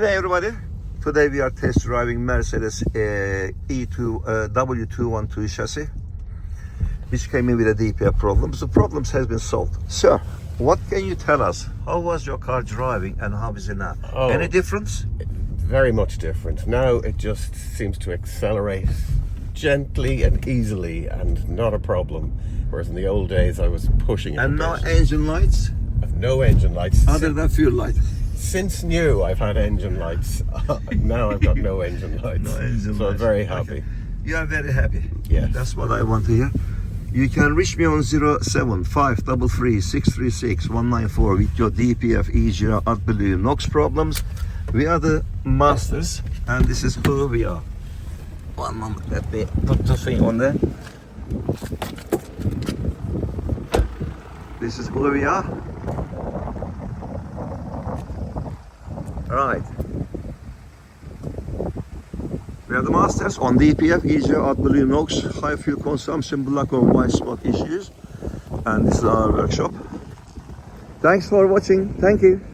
Hey everybody, today we are test driving Mercedes W212 chassis, which came in with a DPF problems. The problems has been solved. Sir, what can you tell us? How was your car driving and how is it now? Any difference? Very much different. Now it just seems to accelerate gently and easily and not a problem. Whereas in the old days I was pushing it. And no engine lights? I've no engine lights. Other than fuel light? Since new I've had engine lights. Now I've got no engine lights. No engine so lights. I'm very happy. Okay. You are very happy? Yes. That's what I want to hear. You can reach me on 07533636194 with your DPF, EGR, Adblue, NOx problems. We are the masters and this is who we are. One moment, let me put the thing on there. This is who we are. Right. We are the masters on DPF, EGR, Adblue, NOx, high fuel consumption, black or white spot issues. And this is our workshop. Thanks for watching. Thank you.